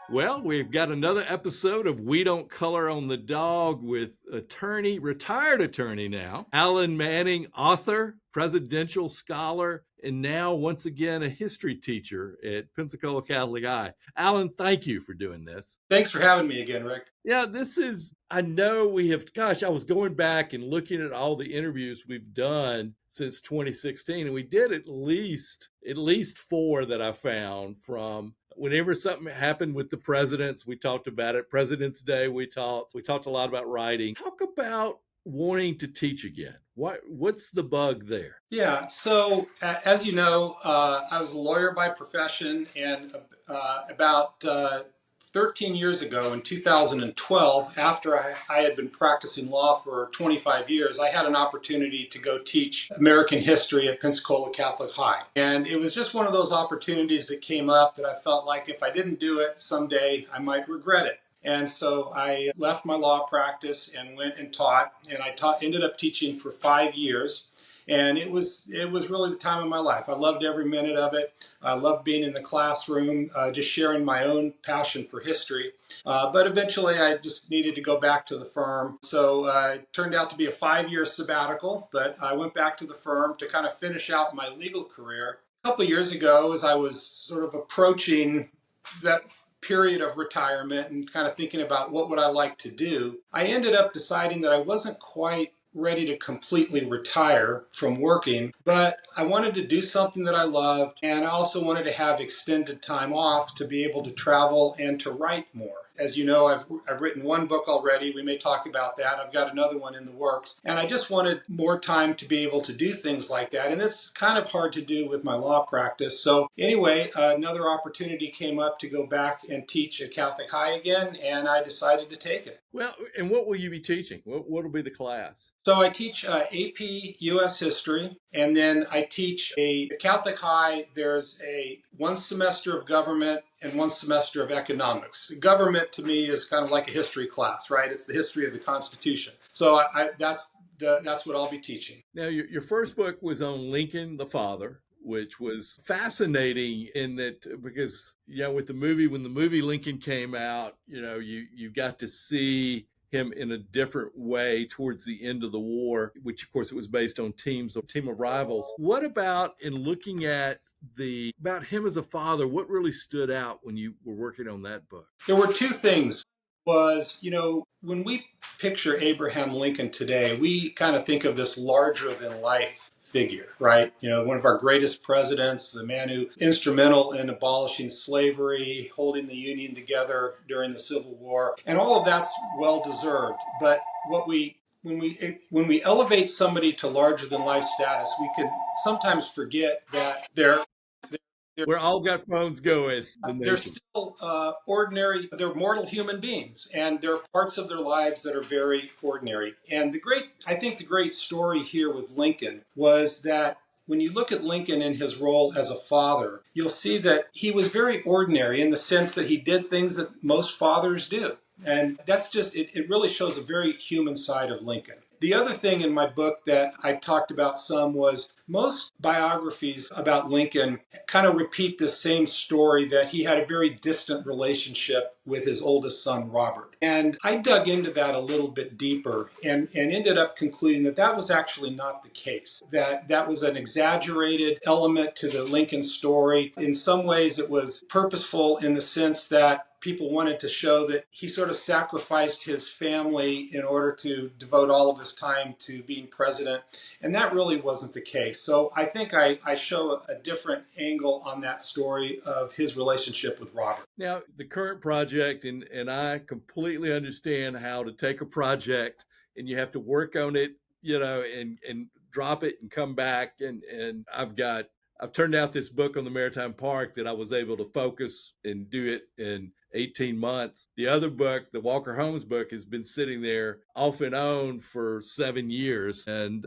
Well, we've got another episode of We Don't Color on the Dog with retired attorney now, Alan Manning, author, presidential scholar, and now once again a history teacher at Pensacola Catholic High. Alan, thank you for doing this. Thanks for having me again, Rick. Yeah, I know we have, gosh, I was going back and looking at all the interviews we've done since 2016, and we did at least four that I found from whenever something happened with the presidents, we talked about it. President's Day, we talked a lot about writing. Talk about wanting to teach again. What's the bug there? Yeah, so as you know, I was a lawyer by profession, and about 13 years ago in 2012, after I had been practicing law for 25 years, I had an opportunity to go teach American history at Pensacola Catholic High. And it was just one of those opportunities that came up that I felt like if I didn't do it someday, I might regret it. And so I left my law practice and went and taught, and ended up teaching for 5 years. And it was really the time of my life. I loved every minute of it. I loved being in the classroom, just sharing my own passion for history. But eventually, I just needed to go back to the firm. So it turned out to be a 5-year sabbatical. But I went back to the firm to kind of finish out my legal career. A couple of years ago, as I was sort of approaching that period of retirement and kind of thinking about what would I like to do, I ended up deciding that I wasn't quite ready to completely retire from working, but I wanted to do something that I loved, and I also wanted to have extended time off to be able to travel and to write more. As you know, I've written one book already. We may talk about that. I've got another one in the works. And I just wanted more time to be able to do things like that. And it's kind of hard to do with my law practice. So anyway, another opportunity came up to go back and teach at Catholic High again, and I decided to take it. Well, and what will you be teaching? What will be the class? So I teach AP U.S. History, and then I teach a Catholic High. There's a one semester of government and one semester of economics. Government to me is kind of like a history class, right? It's the history of the Constitution. So that's what I'll be teaching. Now, your first book was on Lincoln the Father, which was fascinating in that because with the movie, when the movie Lincoln came out, you got to see him in a different way towards the end of the war, which of course it was based on a team of rivals. What about in looking at about him as a father, what really stood out when you were working on that book? There were two things. When we picture Abraham Lincoln today, we kind of think of this larger than life figure, right? One of our greatest presidents, the man who instrumental in abolishing slavery, holding the Union together during the Civil War, and all of that's well deserved. But when we elevate somebody to larger than life status, we can sometimes forget that We're all got phones going. they're still ordinary. They're mortal human beings, and there are parts of their lives that are very ordinary. And I think the great story here with Lincoln was that when you look at Lincoln in his role as a father, you'll see that he was very ordinary in the sense that he did things that most fathers do. And that's it really shows a very human side of Lincoln. The other thing in my book that I talked about some was most biographies about Lincoln kind of repeat the same story that he had a very distant relationship with his oldest son, Robert. And I dug into that a little bit deeper and ended up concluding that that was actually not the case, that was an exaggerated element to the Lincoln story. In some ways, it was purposeful in the sense that people wanted to show that he sort of sacrificed his family in order to devote all of his time to being president. And that really wasn't the case. So I think I show a different angle on that story of his relationship with Robert. Now, the current project, and I completely understand how to take a project and you have to work on it, and drop it and come back. And I've turned out this book on the Maritime Park that I was able to focus and do it in 18 months. The other book, the Walker Holmes book, has been sitting there off and on for 7 years, and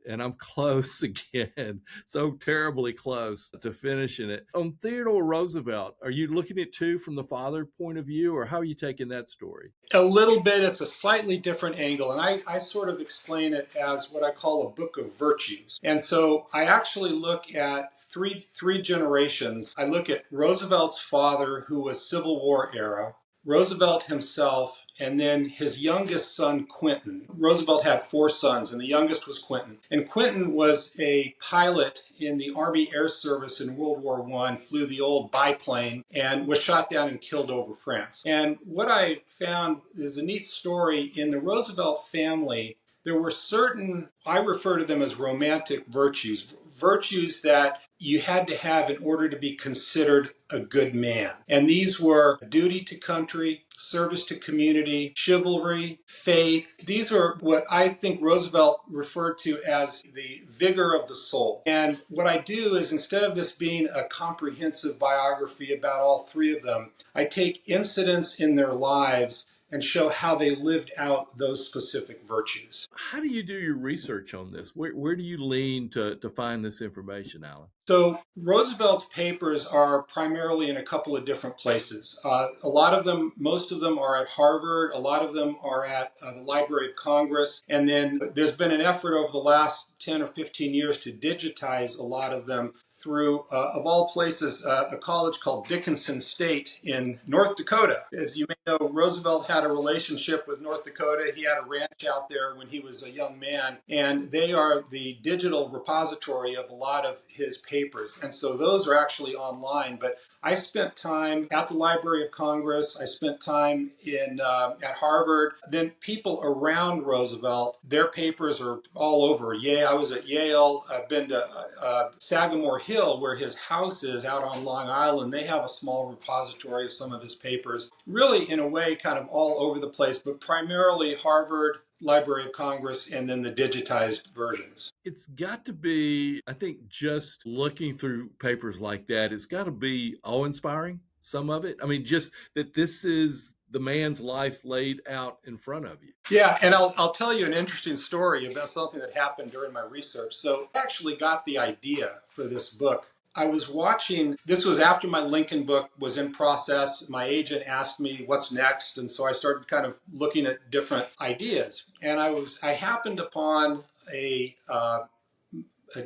I'm close again, so terribly close to finishing it. On Theodore Roosevelt, are you looking at too from the father point of view, or how are you taking that story? A little bit. It's a slightly different angle, and I sort of explain it as what I call a book of virtues. And so I actually look at three generations. I look at Roosevelt's father, who was Civil War War era, Roosevelt himself, and then his youngest son, Quentin. Roosevelt had 4 sons, and the youngest was Quentin. And Quentin was a pilot in the Army Air Service in World War I, flew the old biplane, and was shot down and killed over France. And what I found is a neat story. In the Roosevelt family, there were certain, I refer to them as romantic virtues, virtues that you had to have in order to be considered a good man. And these were duty to country, service to community, chivalry, faith. These are what I think Roosevelt referred to as the vigor of the soul. And what I do is, instead of this being a comprehensive biography about all 3 of them, I take incidents in their lives and show how they lived out those specific virtues. How do you do your research on this? Where do you lean to find this information, Alan? So Roosevelt's papers are primarily in a couple of different places. A lot of them, most of them are at Harvard. A lot of them are at the Library of Congress. And then there's been an effort over the last 10 or 15 years to digitize a lot of them through, of all places, a college called Dickinson State in North Dakota. As you may know, Roosevelt had a relationship with North Dakota. He had a ranch out there when he was a young man, and they are the digital repository of a lot of his papers. And so those are actually online. But I spent time at the Library of Congress. I spent time at Harvard. Then people around Roosevelt, their papers are all over. I was at Yale. I've been to Sagamore Hill, where his house is out on Long Island. They have a small repository of some of his papers. Really, in a way, kind of all over the place, but primarily Harvard, Library of Congress, and then the digitized versions. It's got to be, I think, just looking through papers like that, it's got to be awe-inspiring, some of it. I mean, just that this is the man's life laid out in front of you. Yeah, and I'll tell you an interesting story about something that happened during my research. So I actually got the idea for this book. I was watching, this was after my Lincoln book was in process. My agent asked me what's next. And so I started kind of looking at different ideas. And I happened upon a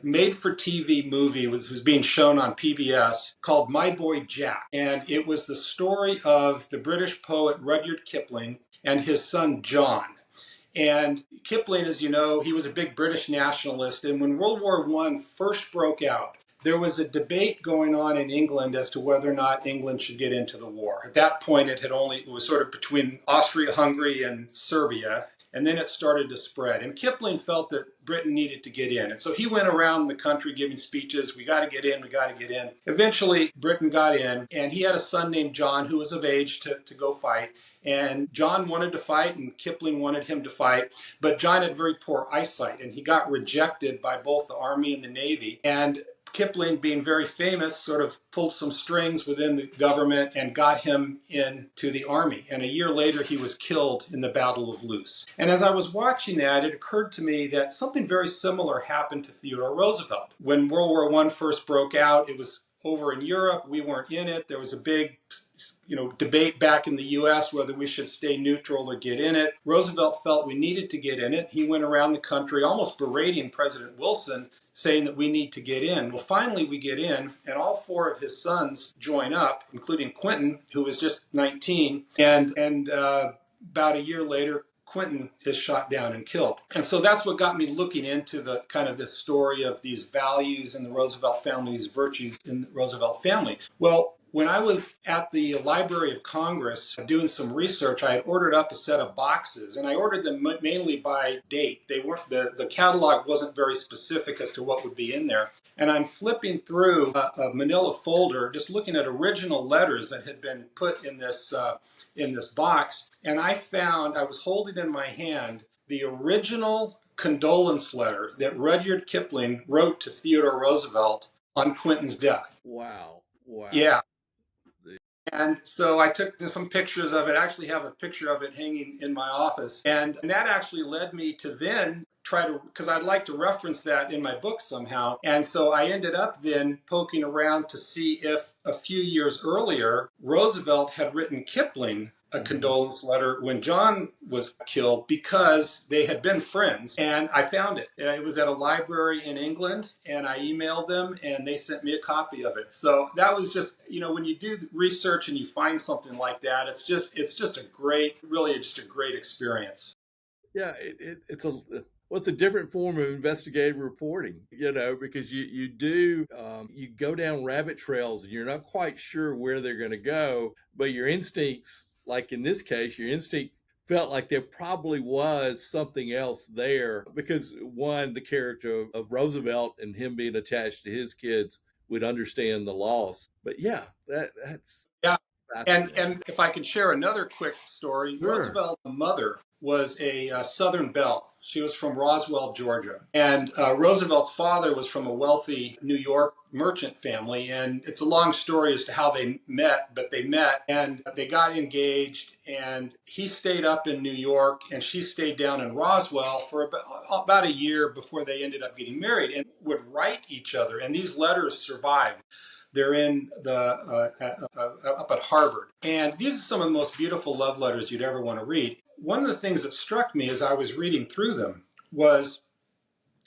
made-for-TV movie was being shown on PBS called My Boy Jack. And it was the story of the British poet Rudyard Kipling and his son John. And Kipling, as you know, he was a big British nationalist. And when World War I first broke out, there was a debate going on in England as to whether or not England should get into the war. At that point, it was sort of between Austria-Hungary and Serbia. And then it started to spread. And Kipling felt that Britain needed to get in. And so he went around the country giving speeches. We got to get in. We got to get in. Eventually, Britain got in. And he had a son named John who was of age to go fight. And John wanted to fight, and Kipling wanted him to fight. But John had very poor eyesight, and he got rejected by both the Army and the Navy. And Kipling, being very famous, sort of pulled some strings within the government and got him into the Army. And a year later, he was killed in the Battle of Loos. And as I was watching that, it occurred to me that something very similar happened to Theodore Roosevelt. When World War I first broke out, it was over in Europe. We weren't in it. There was a big, debate back in the U.S. whether we should stay neutral or get in it. Roosevelt felt we needed to get in it. He went around the country almost berating President Wilson, saying that we need to get in. Well, finally we get in, and all 4 of his sons join up, including Quentin, who was just 19, and about a year later, Quentin is shot down and killed. And so that's what got me looking into the kind of this story of these values in the Roosevelt family, these virtues in the Roosevelt family. Well, when I was at the Library of Congress doing some research, I had ordered up a set of boxes, and I ordered them mainly by date. They weren't, the catalog wasn't very specific as to what would be in there. And I'm flipping through a manila folder, just looking at original letters that had been put in this box. And I was holding in my hand the original condolence letter that Rudyard Kipling wrote to Theodore Roosevelt on Quentin's death. Wow. Yeah. And so I took some pictures of it. I actually have a picture of it hanging in my office. And that actually led me to then try to, because I'd like to reference that in my book somehow. And so I ended up then poking around to see if a few years earlier, Roosevelt had written Kipling a condolence letter when John was killed, because they had been friends. And I found it. It was at a library in England, and I emailed them and they sent me a copy of it. So that was just, when you do research and you find something like that, it's just a great, really just a great experience. Yeah, it's a different form of investigative reporting, because you do you go down rabbit trails and you're not quite sure where they're going to go, but your instincts, like in this case, your instinct felt like there probably was something else there, because one, the character of Roosevelt and him being attached to his kids would understand the loss. But yeah, that's yeah. And if I could share another quick story, sure. Roosevelt's mother was a Southern belle. She was from Roswell, Georgia. And Roosevelt's father was from a wealthy New York merchant family. And it's a long story as to how they met, but they met and they got engaged. And he stayed up in New York and she stayed down in Roswell for about a year before they ended up getting married, and would write each other. And these letters survived. They're in the up at Harvard. And these are some of the most beautiful love letters you'd ever want to read. One of the things that struck me as I was reading through them was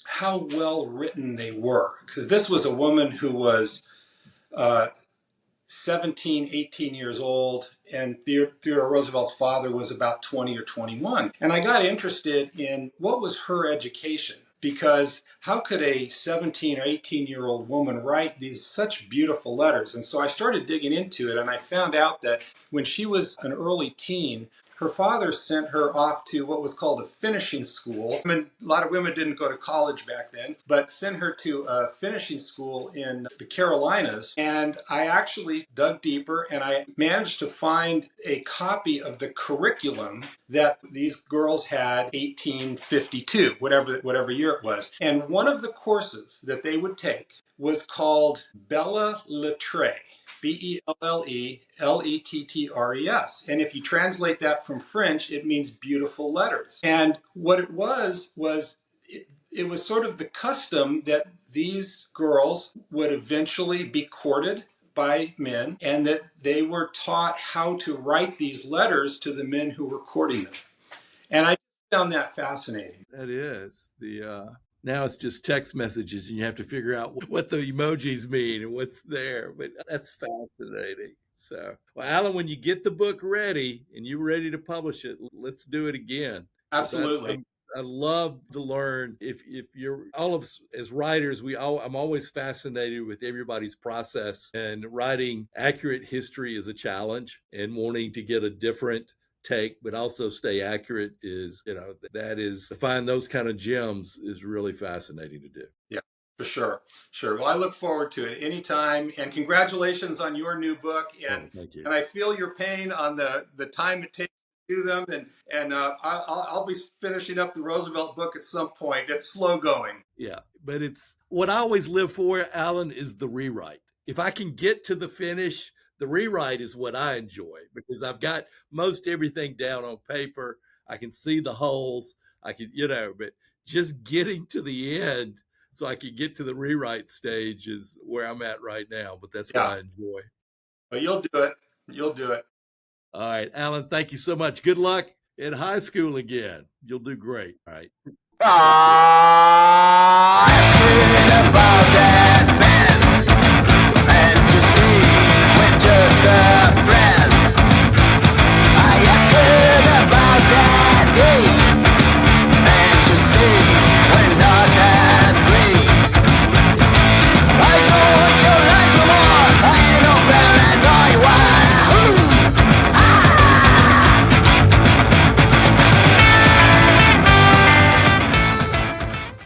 how well written they were. Because this was a woman who was 17, 18 years old, and Theodore Roosevelt's father was about 20 or 21. And I got interested in what was her education. Because how could a 17 or 18-year-old woman write these such beautiful letters? And so I started digging into it, and I found out that when she was an early teen, her father sent her off to what was called a finishing school. I mean, a lot of women didn't go to college back then, but sent her to a finishing school in the Carolinas. And I actually dug deeper, and I managed to find a copy of the curriculum that these girls had 1852, whatever year it was. And one of the courses that they would take was called Belles Lettres. Bellettres. And if you translate that from French, it means beautiful letters. And what it was it was sort of the custom that these girls would eventually be courted by men, and that they were taught how to write these letters to the men who were courting them. And I found that fascinating. That is now it's just text messages and you have to figure out what the emojis mean and what's there. But that's fascinating. So, well, Alan, when you get the book ready and you're ready to publish it, let's do it again. Absolutely. I love to learn. If you're all of us as writers, I'm always fascinated with everybody's process, and writing accurate history is a challenge, and wanting to get a different take but also stay accurate is, that is, to find those kind of gems is really fascinating to do. Yeah, for sure. Well, I look forward to it anytime, and congratulations on your new book. And thank you. And I feel your pain on the time it takes to do them, and I'll be finishing up the Roosevelt book at some point. It's slow going. Yeah, but it's what I always live for, Alan, is the rewrite. If I can get to the finish, the rewrite is what I enjoy, because I've got most everything down on paper. I can see the holes. I can, but just getting to the end so I can get to the rewrite stage is where I'm at right now. But that's what I enjoy. But you'll do it. You'll do it. All right, Alan, thank you so much. Good luck in high school again. You'll do great. All right.